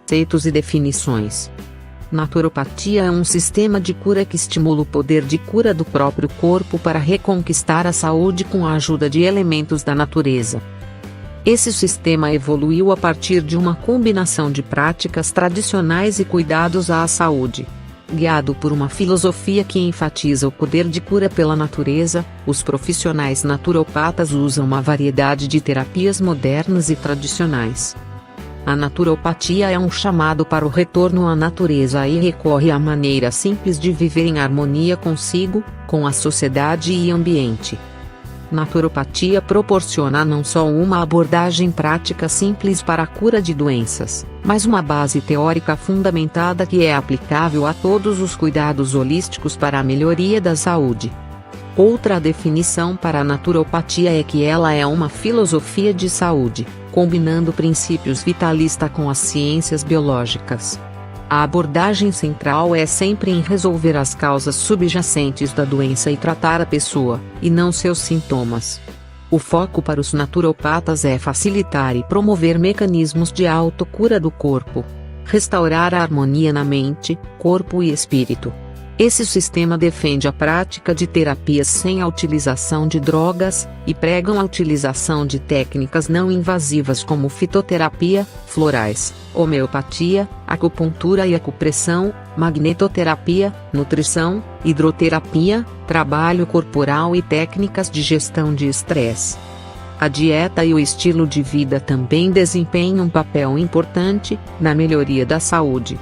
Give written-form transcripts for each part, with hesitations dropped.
Conceitos e definições. Naturopatia é um sistema de cura que estimula o poder de cura do próprio corpo para reconquistar a saúde com a ajuda de elementos da natureza. Esse sistema evoluiu a partir de uma combinação de práticas tradicionais e cuidados à saúde. Guiado por uma filosofia que enfatiza o poder de cura pela natureza, os profissionais naturopatas usam uma variedade de terapias modernas e tradicionais. A naturopatia é um chamado para o retorno à natureza e recorre à maneira simples de viver em harmonia consigo, com a sociedade e ambiente. Naturopatia proporciona não só uma abordagem prática simples para a cura de doenças, mas uma base teórica fundamentada que é aplicável a todos os cuidados holísticos para a melhoria da saúde. Outra definição para a naturopatia é que ela é uma filosofia de saúde, combinando princípios vitalistas com as ciências biológicas. A abordagem central é sempre em resolver as causas subjacentes da doença e tratar a pessoa, e não seus sintomas. O foco para os naturopatas é facilitar e promover mecanismos de autocura do corpo, restaurar a harmonia na mente, corpo e espírito. Esse sistema defende a prática de terapias sem a utilização de drogas, e pregam a utilização de técnicas não invasivas como fitoterapia, florais, homeopatia, acupuntura e acupressão, magnetoterapia, nutrição, hidroterapia, trabalho corporal e técnicas de gestão de estresse. A dieta e o estilo de vida também desempenham um papel importante na melhoria da saúde.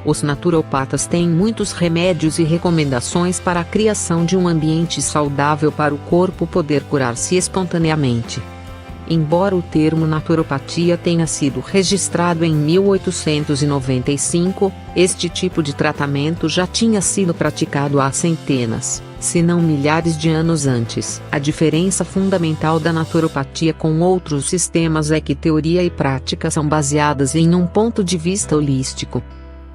Os naturopatas têm muitos remédios e recomendações para a criação de um ambiente saudável para o corpo poder curar-se espontaneamente. Embora o termo naturopatia tenha sido registrado em 1895, este tipo de tratamento já tinha sido praticado há centenas, se não milhares de anos antes. A diferença fundamental da naturopatia com outros sistemas é que teoria e prática são baseadas em um ponto de vista holístico.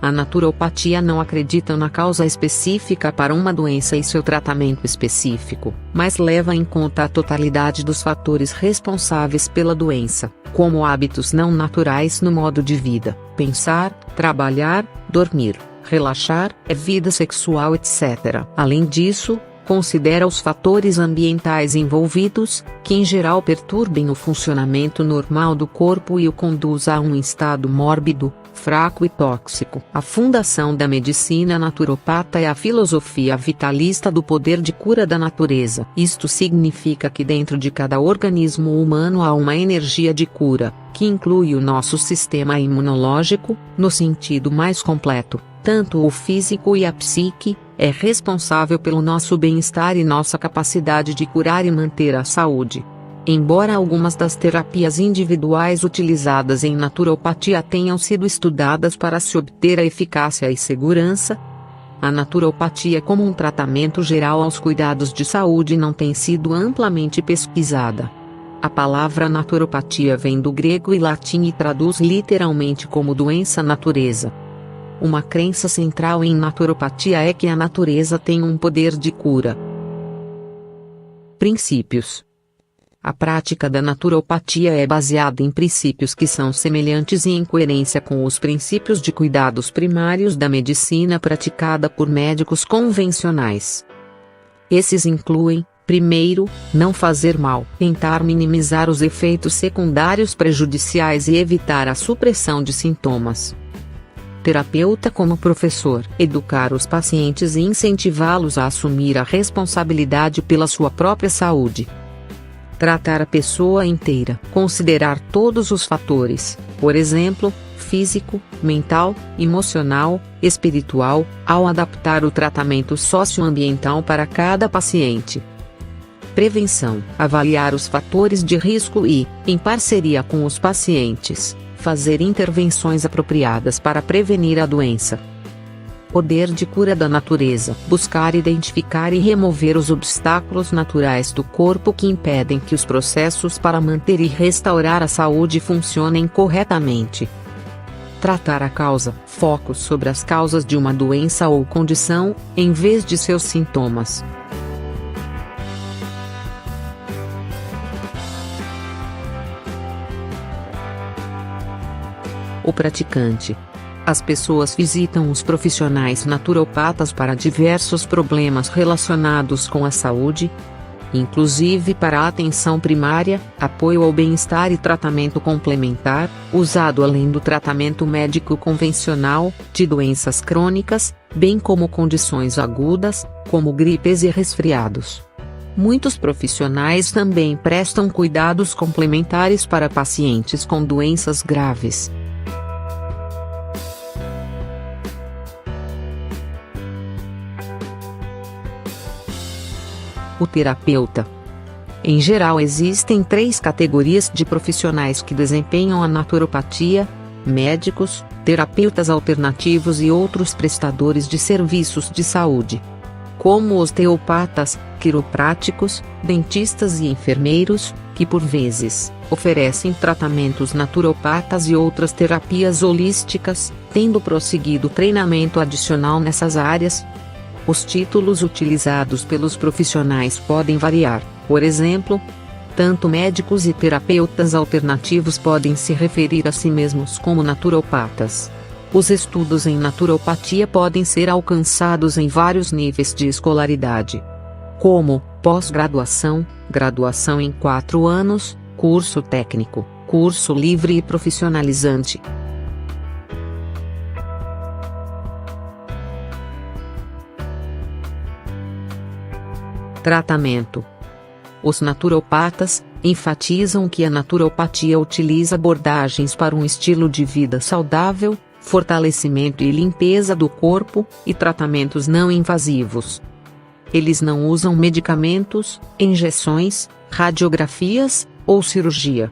A naturopatia não acredita na causa específica para uma doença e seu tratamento específico, mas leva em conta a totalidade dos fatores responsáveis pela doença, como hábitos não naturais no modo de vida, pensar, trabalhar, dormir, relaxar, vida sexual, etc. Além disso, considera os fatores ambientais envolvidos, que em geral perturbem o funcionamento normal do corpo e o conduz a um estado mórbido, fraco e tóxico. A fundação da medicina naturopata é a filosofia vitalista do poder de cura da natureza. Isto significa que dentro de cada organismo humano há uma energia de cura, que inclui o nosso sistema imunológico, no sentido mais completo. Tanto o físico e a psique, é responsável pelo nosso bem-estar e nossa capacidade de curar e manter a saúde. Embora algumas das terapias individuais utilizadas em naturopatia tenham sido estudadas para se obter a eficácia e segurança, a naturopatia como um tratamento geral aos cuidados de saúde não tem sido amplamente pesquisada. A palavra naturopatia vem do grego e latim e traduz literalmente como doença-natureza. Uma crença central em naturopatia é que a natureza tem um poder de cura. Princípios. A prática da naturopatia é baseada em princípios que são semelhantes e em coerência com os princípios de cuidados primários da medicina praticada por médicos convencionais. Esses incluem: primeiro, não fazer mal, tentar minimizar os efeitos secundários prejudiciais e evitar a supressão de sintomas. Terapeuta como professor, educar os pacientes e incentivá-los a assumir a responsabilidade pela sua própria saúde. Tratar a pessoa inteira, considerar todos os fatores, por exemplo, físico, mental, emocional, espiritual, ao adaptar o tratamento socioambiental para cada paciente. Prevenção, avaliar os fatores de risco e, em parceria com os pacientes, fazer intervenções apropriadas para prevenir a doença. Poder de cura da natureza, buscar identificar e remover os obstáculos naturais do corpo que impedem que os processos para manter e restaurar a saúde funcionem corretamente. Tratar a causa, foco sobre as causas de uma doença ou condição, em vez de seus sintomas. O praticante. As pessoas visitam os profissionais naturopatas para diversos problemas relacionados com a saúde, inclusive para a atenção primária, apoio ao bem-estar e tratamento complementar, usado além do tratamento médico convencional, de doenças crônicas, bem como condições agudas, como gripes e resfriados. Muitos profissionais também prestam cuidados complementares para pacientes com doenças graves. O terapeuta. Em geral, existem 3 categorias de profissionais que desempenham a naturopatia: médicos, terapeutas alternativos e outros prestadores de serviços de saúde, como osteopatas, quiropráticos, dentistas e enfermeiros, que por vezes oferecem tratamentos naturopatas e outras terapias holísticas, tendo prosseguido treinamento adicional nessas áreas. Os títulos utilizados pelos profissionais podem variar, por exemplo, tanto médicos e terapeutas alternativos podem se referir a si mesmos como naturopatas. Os estudos em naturopatia podem ser alcançados em vários níveis de escolaridade, como pós-graduação, graduação em 4 anos, curso técnico, curso livre e profissionalizante. Tratamento. Os naturopatas enfatizam que a naturopatia utiliza abordagens para um estilo de vida saudável, fortalecimento e limpeza do corpo, e tratamentos não invasivos. Eles não usam medicamentos, injeções, radiografias ou cirurgia.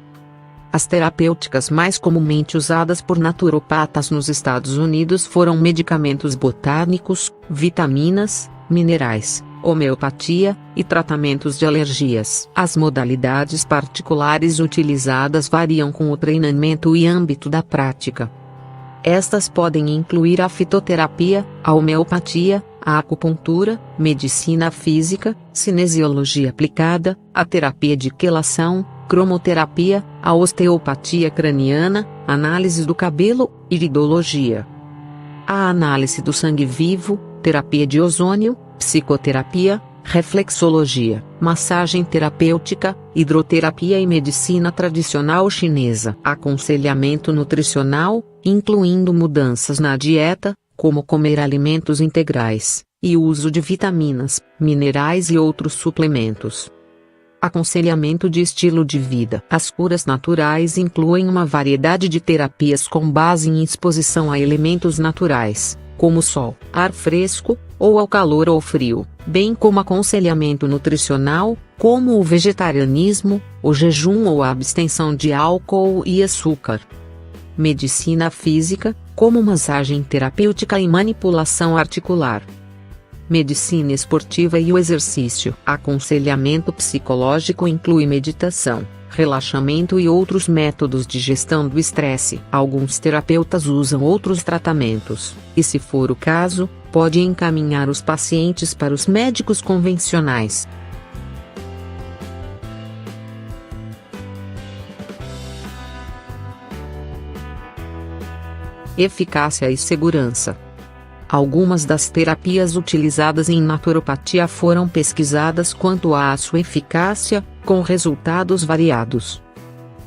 As terapêuticas mais comumente usadas por naturopatas nos Estados Unidos foram medicamentos botânicos, vitaminas, minerais, homeopatia e tratamentos de alergias. As modalidades particulares utilizadas variam com o treinamento e âmbito da prática. Estas podem incluir a fitoterapia, a homeopatia, a acupuntura, medicina física, cinesiologia aplicada, a terapia de quelação, cromoterapia, a osteopatia craniana, análise do cabelo, iridologia, a análise do sangue vivo, terapia de ozônio, psicoterapia, reflexologia, massagem terapêutica, hidroterapia e medicina tradicional chinesa. Aconselhamento nutricional, incluindo mudanças na dieta, como comer alimentos integrais, e uso de vitaminas, minerais e outros suplementos. Aconselhamento de estilo de vida. As curas naturais incluem uma variedade de terapias com base em exposição a elementos naturais, como sol, ar fresco, ou ao calor ou frio, bem como aconselhamento nutricional, como o vegetarianismo, o jejum ou a abstenção de álcool e açúcar. Medicina física, como massagem terapêutica e manipulação articular. Medicina esportiva e o exercício. Aconselhamento psicológico inclui meditação, relaxamento e outros métodos de gestão do estresse. Alguns terapeutas usam outros tratamentos, e se for o caso, pode encaminhar os pacientes para os médicos convencionais. Eficácia e segurança. Algumas das terapias utilizadas em naturopatia foram pesquisadas quanto à sua eficácia, com resultados variados.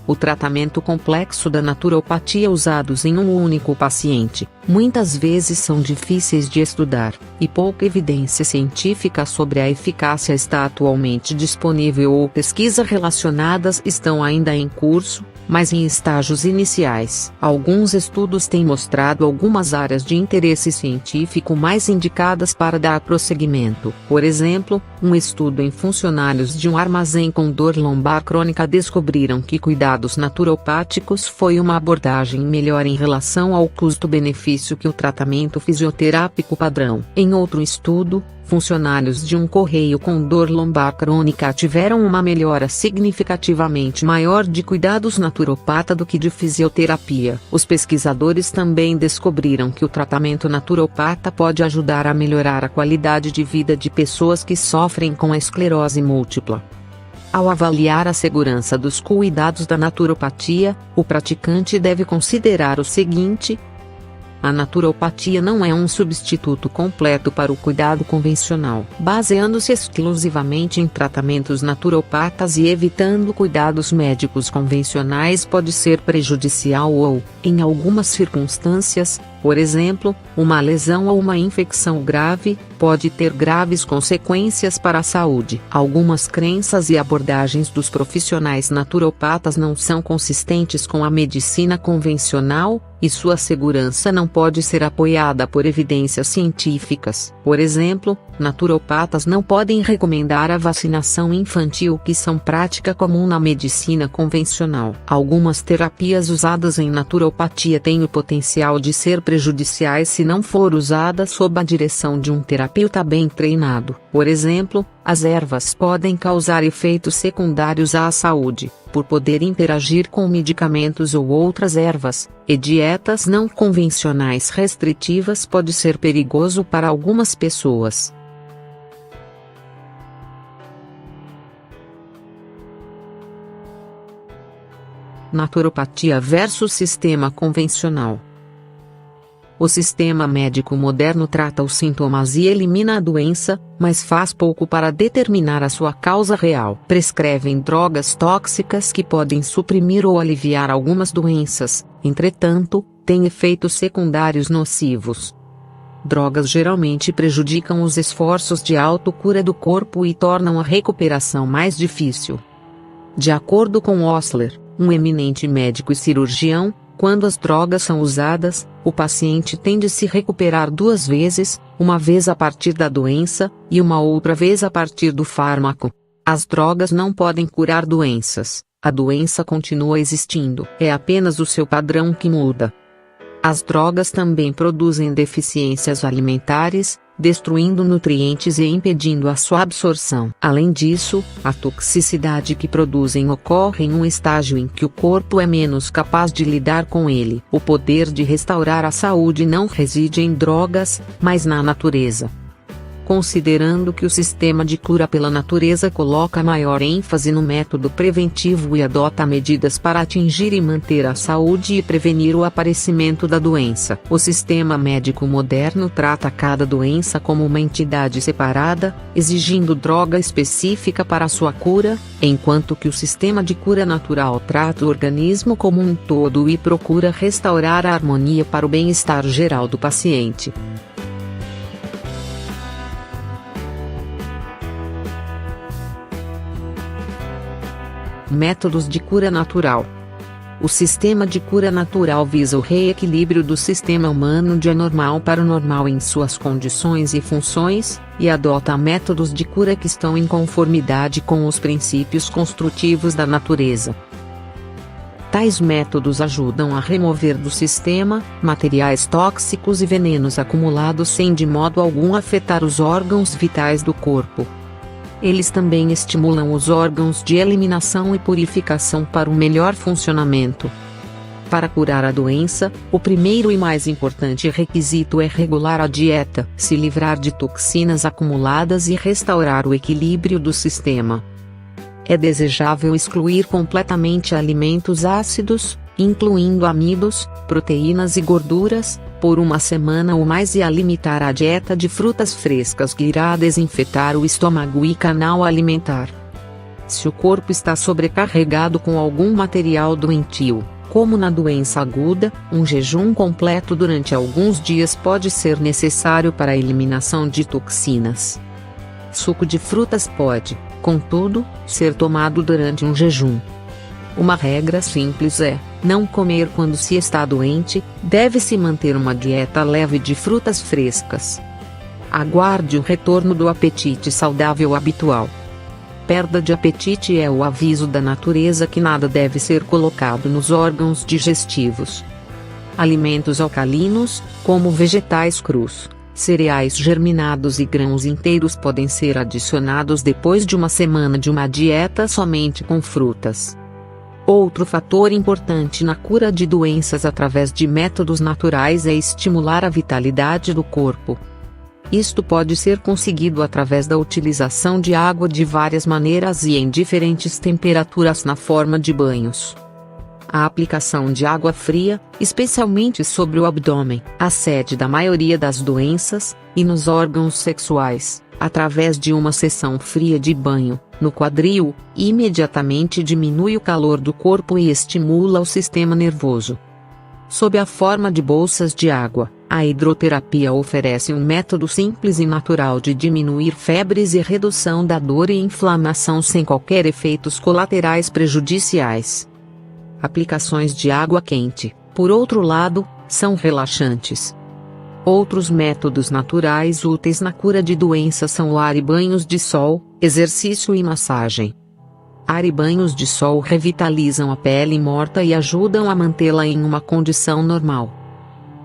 O tratamento complexo da naturopatia usados em um único paciente, muitas vezes são difíceis de estudar, e pouca evidência científica sobre a eficácia está atualmente disponível ou pesquisas relacionadas estão ainda em curso, mas em estágios iniciais. Alguns estudos têm mostrado algumas áreas de interesse científico mais indicadas para dar prosseguimento. Por exemplo, um estudo em funcionários de um armazém com dor lombar crônica descobriram que cuidados naturopáticos foi uma abordagem melhor em relação ao custo-benefício que o tratamento fisioterápico padrão. Em outro estudo, funcionários de um correio com dor lombar crônica tiveram uma melhora significativamente maior de cuidados naturopata do que de fisioterapia. Os pesquisadores também descobriram que o tratamento naturopata pode ajudar a melhorar a qualidade de vida de pessoas que sofrem com a esclerose múltipla. Ao avaliar a segurança dos cuidados da naturopatia, o praticante deve considerar o seguinte: A naturopatia não é um substituto completo para o cuidado convencional. Baseando-se exclusivamente em tratamentos naturopatas e evitando cuidados médicos convencionais pode ser prejudicial ou, em algumas circunstâncias, por exemplo, uma lesão ou uma infecção grave, pode ter graves consequências para a saúde. Algumas crenças e abordagens dos profissionais naturopatas não são consistentes com a medicina convencional, e sua segurança não pode ser apoiada por evidências científicas. Por exemplo, naturopatas não podem recomendar a vacinação infantil, que são prática comum na medicina convencional. Algumas terapias usadas em naturopatia têm o potencial de ser prejudiciais se não for usada sob a direção de um terapeuta bem treinado. Por exemplo, as ervas podem causar efeitos secundários à saúde, por poder interagir com medicamentos ou outras ervas, e dietas não convencionais restritivas pode ser perigoso para algumas pessoas. Naturopatia versus sistema convencional. O sistema médico moderno trata os sintomas e elimina a doença, mas faz pouco para determinar a sua causa real. Prescrevem drogas tóxicas que podem suprimir ou aliviar algumas doenças, entretanto, têm efeitos secundários nocivos. Drogas geralmente prejudicam os esforços de autocura do corpo e tornam a recuperação mais difícil. De acordo com Osler, um eminente médico e cirurgião, quando as drogas são usadas, o paciente tende a se recuperar 2 vezes, uma vez a partir da doença, e uma outra vez a partir do fármaco. As drogas não podem curar doenças, a doença continua existindo. É apenas o seu padrão que muda. As drogas também produzem deficiências alimentares, destruindo nutrientes e impedindo a sua absorção. Além disso, a toxicidade que produzem ocorre em um estágio em que o corpo é menos capaz de lidar com ele. O poder de restaurar a saúde não reside em drogas, mas na natureza. Considerando que o sistema de cura pela natureza coloca maior ênfase no método preventivo e adota medidas para atingir e manter a saúde e prevenir o aparecimento da doença, o sistema médico moderno trata cada doença como uma entidade separada, exigindo droga específica para sua cura, enquanto que o sistema de cura natural trata o organismo como um todo e procura restaurar a harmonia para o bem-estar geral do paciente. Métodos de cura natural. O sistema de cura natural visa o reequilíbrio do sistema humano de anormal para o normal em suas condições e funções, e adota métodos de cura que estão em conformidade com os princípios construtivos da natureza. Tais métodos ajudam a remover do sistema materiais tóxicos e venenos acumulados sem de modo algum afetar os órgãos vitais do corpo. Eles também estimulam os órgãos de eliminação e purificação para um melhor funcionamento. Para curar a doença, o primeiro e mais importante requisito é regular a dieta, se livrar de toxinas acumuladas e restaurar o equilíbrio do sistema. É desejável excluir completamente alimentos ácidos, incluindo amidos, proteínas e gorduras, por 1 semana ou mais e a limitar a dieta de frutas frescas que irá desinfetar o estômago e canal alimentar. Se o corpo está sobrecarregado com algum material doentio, como na doença aguda, um jejum completo durante alguns dias pode ser necessário para a eliminação de toxinas. Suco de frutas pode, contudo, ser tomado durante um jejum. Uma regra simples é: não comer quando se está doente, deve-se manter uma dieta leve de frutas frescas. Aguarde o retorno do apetite saudável habitual. Perda de apetite é o aviso da natureza que nada deve ser colocado nos órgãos digestivos. Alimentos alcalinos, como vegetais crus, cereais germinados e grãos inteiros podem ser adicionados depois de 1 semana de uma dieta somente com frutas. Outro fator importante na cura de doenças através de métodos naturais é estimular a vitalidade do corpo. Isto pode ser conseguido através da utilização de água de várias maneiras e em diferentes temperaturas na forma de banhos. A aplicação de água fria, especialmente sobre o abdômen, a sede da maioria das doenças, e nos órgãos sexuais, através de uma sessão fria de banho, no quadril, imediatamente diminui o calor do corpo e estimula o sistema nervoso. Sob a forma de bolsas de água, a hidroterapia oferece um método simples e natural de diminuir febres e redução da dor e inflamação sem qualquer efeitos colaterais prejudiciais. Aplicações de água quente, por outro lado, são relaxantes. Outros métodos naturais úteis na cura de doenças são o ar e banhos de sol, exercício e massagem. Ar e banhos de sol revitalizam a pele morta e ajudam a mantê-la em uma condição normal.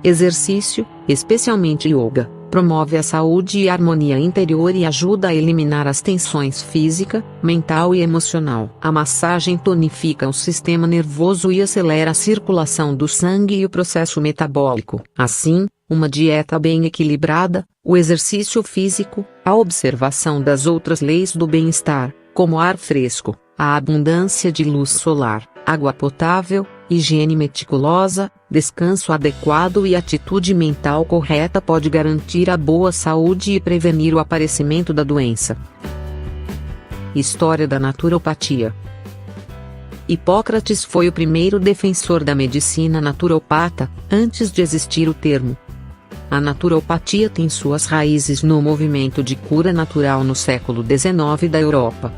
Exercício, especialmente yoga, promove a saúde e a harmonia interior e ajuda a eliminar as tensões física, mental e emocional. A massagem tonifica o sistema nervoso e acelera a circulação do sangue e o processo metabólico. Assim, uma dieta bem equilibrada, o exercício físico, a observação das outras leis do bem-estar, como ar fresco, a abundância de luz solar, água potável, higiene meticulosa, descanso adequado e atitude mental correta pode garantir a boa saúde e prevenir o aparecimento da doença. História da naturopatia. Hipócrates foi o primeiro defensor da medicina naturopata, antes de existir o termo. A naturopatia tem suas raízes no movimento de cura natural no século XIX da Europa.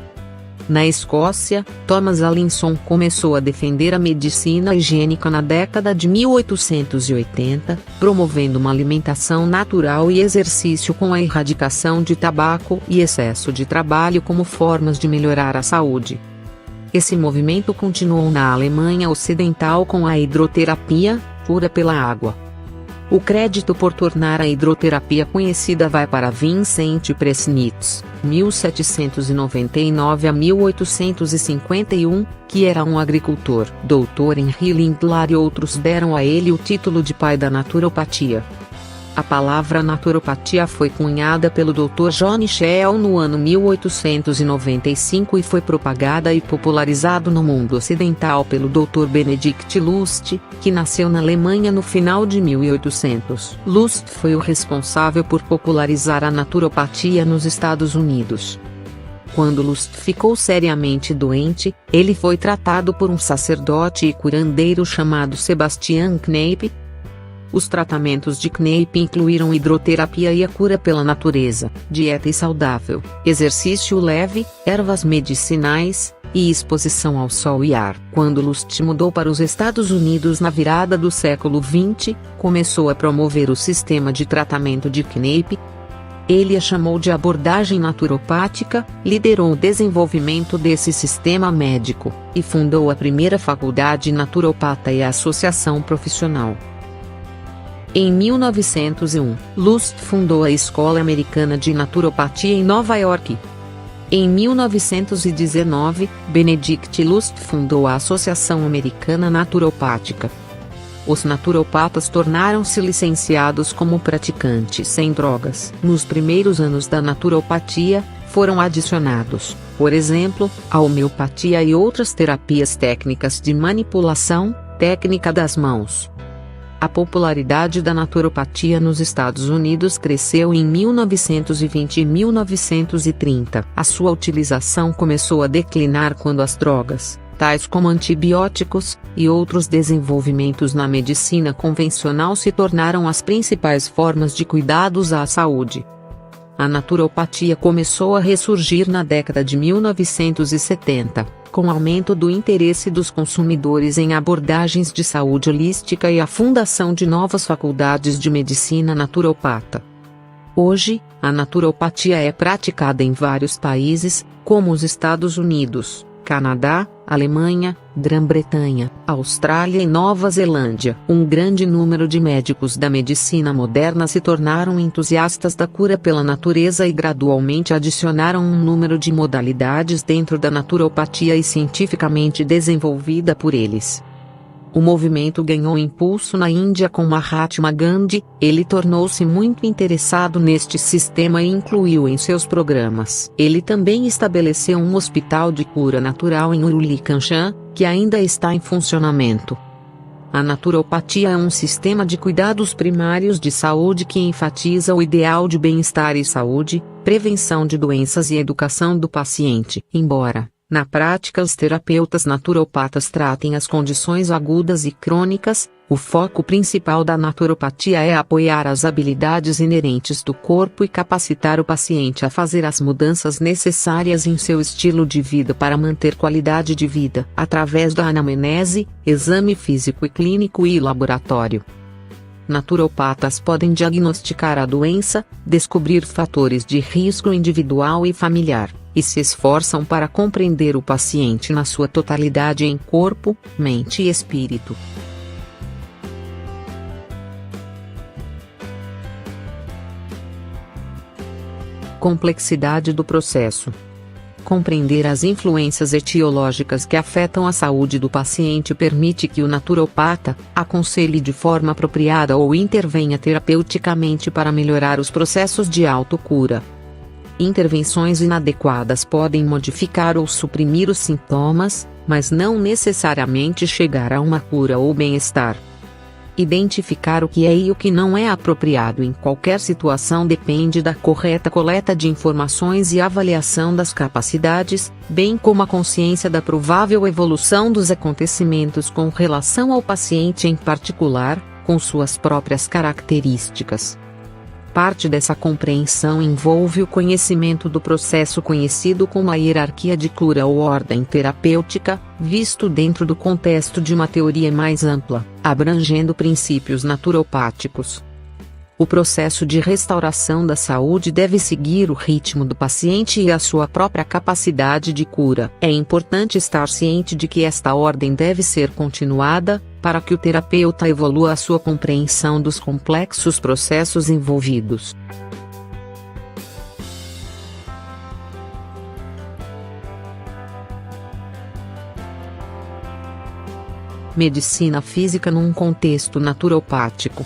Na Escócia, Thomas Allinson começou a defender a medicina higiênica na década de 1880, promovendo uma alimentação natural e exercício com a erradicação de tabaco e excesso de trabalho como formas de melhorar a saúde. Esse movimento continuou na Alemanha Ocidental com a hidroterapia, cura pela água. O crédito por tornar a hidroterapia conhecida vai para Vincent Presnitz, 1799 a 1851, que era um agricultor. Dr. Henry Lindlar e outros deram a ele o título de pai da naturopatia. A palavra naturopatia foi cunhada pelo Dr. John Michel no ano 1895 e foi propagada e popularizado no mundo ocidental pelo Dr. Benedict Lust, que nasceu na Alemanha no final de 1800. Lust foi o responsável por popularizar a naturopatia nos Estados Unidos. Quando Lust ficou seriamente doente, ele foi tratado por um sacerdote e curandeiro chamado Sebastian Kneipp. Os tratamentos de Kneipp incluíram hidroterapia e a cura pela natureza, dieta e saudável, exercício leve, ervas medicinais, e exposição ao sol e ar. Quando Lust mudou para os Estados Unidos na virada do século XX, começou a promover o sistema de tratamento de Kneipp. Ele a chamou de abordagem naturopática, liderou o desenvolvimento desse sistema médico, e fundou a primeira faculdade naturopata e a associação profissional. Em 1901, Lust fundou a Escola Americana de Naturopatia em Nova York. Em 1919, Benedict Lust fundou a Associação Americana Naturopática. Os naturopatas tornaram-se licenciados como praticantes sem drogas. Nos primeiros anos da naturopatia, foram adicionados, por exemplo, a homeopatia e outras terapias técnicas de manipulação, técnica das mãos. A popularidade da naturopatia nos Estados Unidos cresceu em 1920 e 1930. A sua utilização começou a declinar quando as drogas, tais como antibióticos, e outros desenvolvimentos na medicina convencional se tornaram as principais formas de cuidados à saúde. A naturopatia começou a ressurgir na década de 1970, com o aumento do interesse dos consumidores em abordagens de saúde holística e a fundação de novas faculdades de medicina naturopata. Hoje, a naturopatia é praticada em vários países, como os Estados Unidos, Canadá, Alemanha, Grã-Bretanha, Austrália e Nova Zelândia. Um grande número de médicos da medicina moderna se tornaram entusiastas da cura pela natureza e gradualmente adicionaram um número de modalidades dentro da naturopatia e cientificamente desenvolvida por eles. O movimento ganhou impulso na Índia com Mahatma Gandhi. Ele tornou-se muito interessado neste sistema e incluiu em seus programas. Ele também estabeleceu um hospital de cura natural em Uruli-Kanchan, que ainda está em funcionamento. A naturopatia é um sistema de cuidados primários de saúde que enfatiza o ideal de bem-estar e saúde, prevenção de doenças e educação do paciente. Embora, na prática, os terapeutas naturopatas tratem as condições agudas e crônicas, o foco principal da naturopatia é apoiar as habilidades inerentes do corpo e capacitar o paciente a fazer as mudanças necessárias em seu estilo de vida para manter qualidade de vida, através da anamnese, exame físico e clínico e laboratório. Naturopatas podem diagnosticar a doença, descobrir fatores de risco individual e familiar, e se esforçam para compreender o paciente na sua totalidade em corpo, mente e espírito. Complexidade do processo. Compreender as influências etiológicas que afetam a saúde do paciente permite que o naturopata aconselhe de forma apropriada ou intervenha terapeuticamente para melhorar os processos de autocura. Intervenções inadequadas podem modificar ou suprimir os sintomas, mas não necessariamente chegar a uma cura ou bem-estar. Identificar o que é e o que não é apropriado em qualquer situação depende da correta coleta de informações e avaliação das capacidades, bem como a consciência da provável evolução dos acontecimentos com relação ao paciente em particular, com suas próprias características. Parte dessa compreensão envolve o conhecimento do processo conhecido como a hierarquia de cura ou ordem terapêutica, visto dentro do contexto de uma teoria mais ampla, abrangendo princípios naturopáticos. O processo de restauração da saúde deve seguir o ritmo do paciente e a sua própria capacidade de cura. É importante estar ciente de que esta ordem deve ser continuada, para que o terapeuta evolua a sua compreensão dos complexos processos envolvidos. Medicina física num contexto naturopático.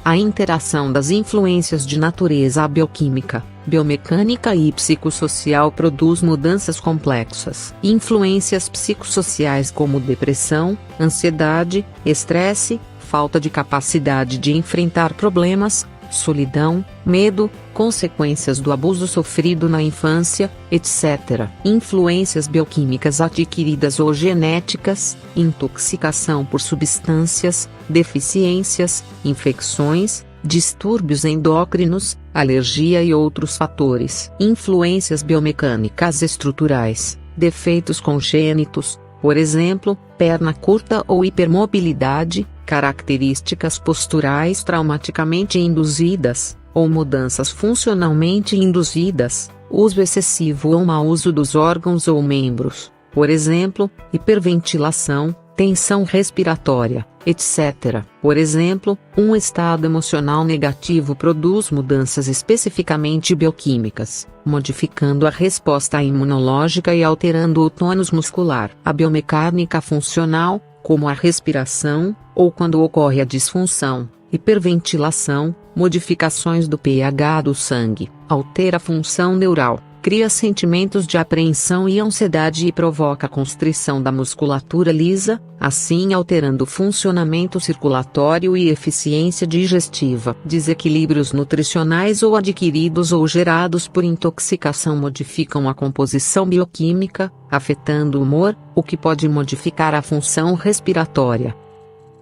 A interação das influências de natureza bioquímica, biomecânica e psicossocial produz mudanças complexas. Influências psicossociais como depressão, ansiedade, estresse, falta de capacidade de enfrentar problemas, solidão, medo, consequências do abuso sofrido na infância, etc. Influências bioquímicas adquiridas ou genéticas, intoxicação por substâncias, deficiências, infecções, distúrbios endócrinos, alergia e outros fatores. Influências biomecânicas estruturais, defeitos congênitos, por exemplo, perna curta ou hipermobilidade, características posturais traumaticamente induzidas, ou mudanças funcionalmente induzidas, uso excessivo ou mau uso dos órgãos ou membros, por exemplo, hiperventilação, tensão respiratória, etc. Por exemplo, um estado emocional negativo produz mudanças especificamente bioquímicas, modificando a resposta imunológica e alterando o tônus muscular. A biomecânica funcional, como a respiração, ou quando ocorre a disfunção, hiperventilação, modificações do pH do sangue, altera a função neural, cria sentimentos de apreensão e ansiedade e provoca constrição da musculatura lisa, assim alterando o funcionamento circulatório e eficiência digestiva. Desequilíbrios nutricionais ou adquiridos ou gerados por intoxicação modificam a composição bioquímica, afetando o humor, o que pode modificar a função respiratória.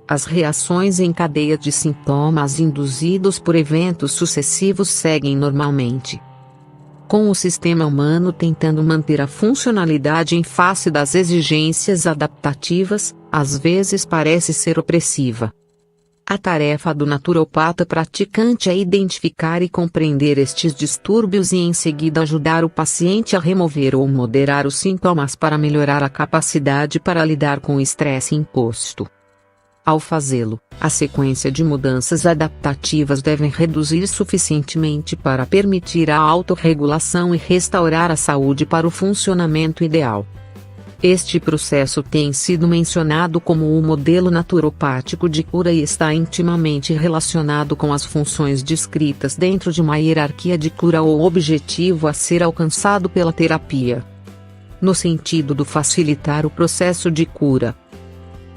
As reações em cadeia de sintomas induzidos por eventos sucessivos seguem normalmente. Com o sistema humano tentando manter a funcionalidade em face das exigências adaptativas, às vezes parece ser opressiva. A tarefa do naturopata praticante é identificar e compreender estes distúrbios e em seguida ajudar o paciente a remover ou moderar os sintomas para melhorar a capacidade para lidar com o estresse imposto. Ao fazê-lo, a sequência de mudanças adaptativas devem reduzir suficientemente para permitir a autorregulação e restaurar a saúde para o funcionamento ideal. Este processo tem sido mencionado como o modelo naturopático de cura e está intimamente relacionado com as funções descritas dentro de uma hierarquia de cura ou objetivo a ser alcançado pela terapia. No sentido de facilitar o processo de cura,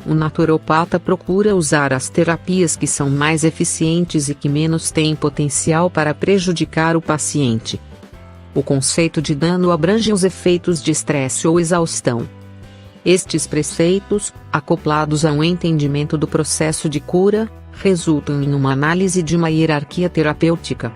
o naturopata procura usar as terapias que são mais eficientes e que menos têm potencial para prejudicar o paciente. O conceito de dano abrange os efeitos de estresse ou exaustão. Estes preceitos, acoplados a um entendimento do processo de cura, resultam em uma análise de uma hierarquia terapêutica.